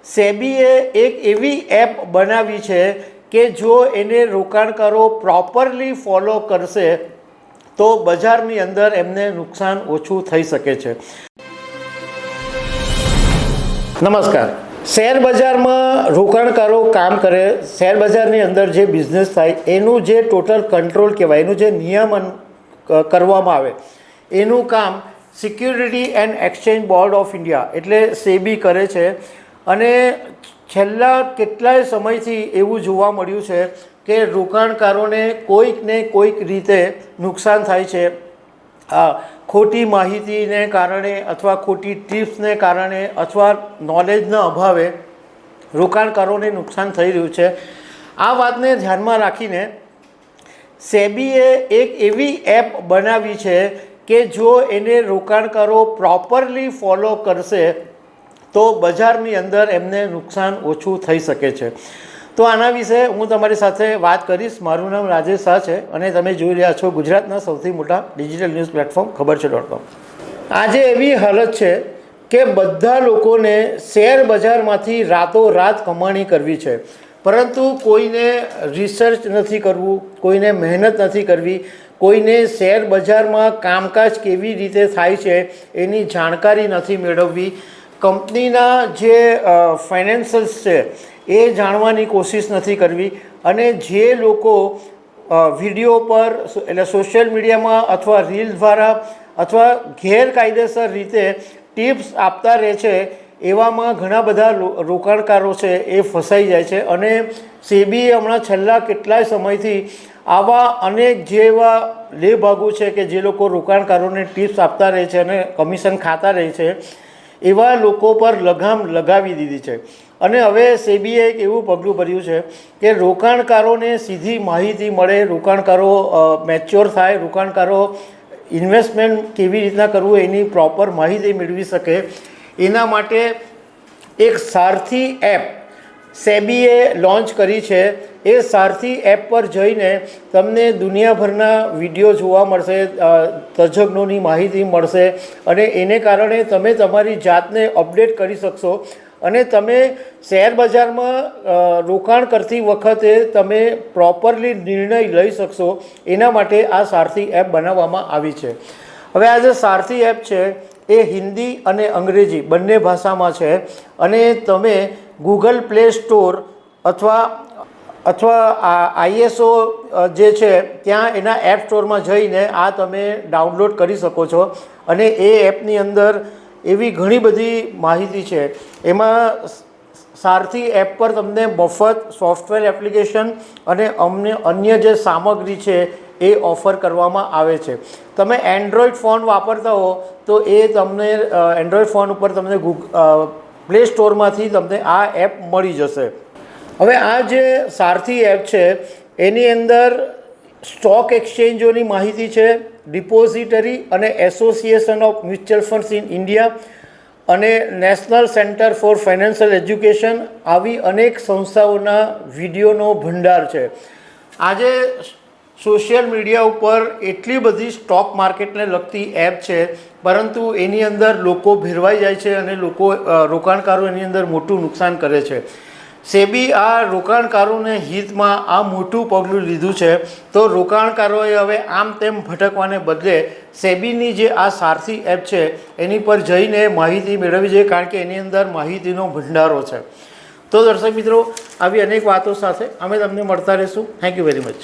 સેબીએ એક એવી એપ બનાવી છે કે જો એને રોકાણકારો પ્રોપરલી ફોલો કરશે તો બજારની અંદર એમને નુકસાન ઓછું થઈ શકે છે. નમસ્કાર. શેર બજારમાં રોકાણકારો કામ કરે, શેર બજારની અંદર જે બિઝનેસ થાય એનું જે ટોટલ કંટ્રોલ કહેવાય, એનું જે નિયમન કરવામાં આવે એનું કામ security and exchange board of India એટલે સેબી કરે છે. અને છેલ્લા કેટલાય સમયથી એવું જોવા મળ્યું છે કે રોકાણકારોને કોઈક ને કોઈક રીતે નુકસાન થાય છે. ખોટી માહિતીને કારણે અથવા ખોટી ટિપ્સને કારણે અથવા નોલેજના અભાવે રોકાણકારોને નુકસાન થઈ રહ્યું છે. આ વાતને ધ્યાનમાં રાખીને સેબીએ એક એવી એપ બનાવી છે કે જો એને રોકાણકારો પ્રોપરલી ફોલો કરશે તો બજારની અંદર એમને નુકસાન ઓછું થઈ શકે છે. તો આના વિશે હું તમારી સાથે વાત કરીશ. મારું નામ રાજેશ શાહ છે અને તમે જોઈ રહ્યા છો ગુજરાતના સૌથી મોટા ડિજિટલ ન્યૂઝ પ્લેટફોર્મ ખબરછે.com. આજે એવી હાલત છે કે બધા લોકોને શેર બજારમાંથી રાતોરાત કમાણી કરવી છે, પરંતુ કોઈને રિસર્ચ નથી કરવું, કોઈને મહેનત નથી કરવી, કોઈને શેર બજારમાં કામકાજ કેવી રીતે થાય છે એની જાણકારી નથી મેળવવી, કંપનીના જે ફાઇનાન્શિયલ્સ છે એ જાણવાની કોશિશ નથી કરવી. અને જે લોકો વિડીયો પર એટલે સોશિયલ મીડિયામાં અથવા રીલ દ્વારા અથવા ગેરકાયદેસર રીતે ટિપ્સ આપતા રહે છે, એવામાં ઘણા બધા રોકાણકારો છે એ ફસાઈ જાય છે. અને સેબીએ હમણાં છેલ્લા કેટલાય સમયથી આવા અનેક જેવા લેભાગુ છે કે જે લોકો રોકાણકારોને ટિપ્સ આપતા રહે છે અને કમિશન ખાતા રહે છે, એવા લોકો પર લગામ લગાવી દીધી છે. અને હવે સેબીએ એક એવું પગલું ભર્યું છે કે રોકાણકારોને સીધી માહિતી મળે, રોકાણકારો મેચ્યોર થાય, રોકાણકારો ઇન્વેસ્ટમેન્ટ કેવી રીતના કરવું એની પ્રોપર માહિતી મેળવી શકે, એના માટે એક સારથી એપ સેબીએ લોન્ચ કરી છે. એ સારથી એપ પર જઈને તમને દુનિયાભરના વિડીયો જોવા મળશે, તજજ્ઞોની માહિતી મળશે અને એને કારણે તમે તમારી જાતને અપડેટ કરી શકશો અને તમે શેર બજારમાં રોકાણ કરતી વખતે તમે પ્રોપરલી નિર્ણય લઈ શકશો. એના માટે આ સારથી એપ બનાવવામાં આવી છે. હવે આ જે સારથી એપ છે એ હિન્દી અને અંગ્રેજી બંને ભાષામાં છે અને તમે ગૂગલ પ્લે સ્ટોર અથવા આઈએસઓ જે છે ત્યાં એના એપ સ્ટોરમાં જઈને આ તમે ડાઉનલોડ કરી શકો છો. અને એ એપની અંદર એવી ઘણી બધી માહિતી છે. એમાં સારથી એપ પર તમને મફત સોફ્ટવેર એપ્લિકેશન અને અન્ય જે સામગ્રી છે એ ઓફર કરવામાં આવે છે. તમે એન્ડ્રોઈડ ફોન વાપરતા હો તો એ તમને એન્ડ્રોઈડ ફોન ઉપર તમને પ્લે સ્ટોરમાંથી તમને આ એપ મળી જશે. હવે આ જે સારથી એપ છે એની અંદર સ્ટોક એક્સચેન્જોની માહિતી છે, ડિપોઝિટરી અને association of mutual funds in India અને national centre for financial education, આવી અનેક સંસ્થાઓના વિડીયોનો ભંડાર છે. આજે સોશિયલ મીડિયા ઉપર એટલી બધી સ્ટોક માર્કેટને લગતી એપ છે, પરંતુ એની અંદર લોકો ભેરવાઈ જાય છે અને રોકાણકારો એની અંદર મોટું નુકસાન કરે છે. સેબી આ રોકાણકારોને હિતમાં આ મોટું પગલું લીધું છે. તો રોકાણકારોએ હવે આમ તેમ ભટકવાને બદલે સેબીની જે આ સારથી એપ છે એની પર જઈને માહિતી મેળવવી જોઈએ, કારણ કે એની અંદર માહિતીનો ભંડારો છે. તો દર્શક મિત્રો, આવી અનેક વાતો સાથે અમે તમને મળતા રહીશું. Thank you very much.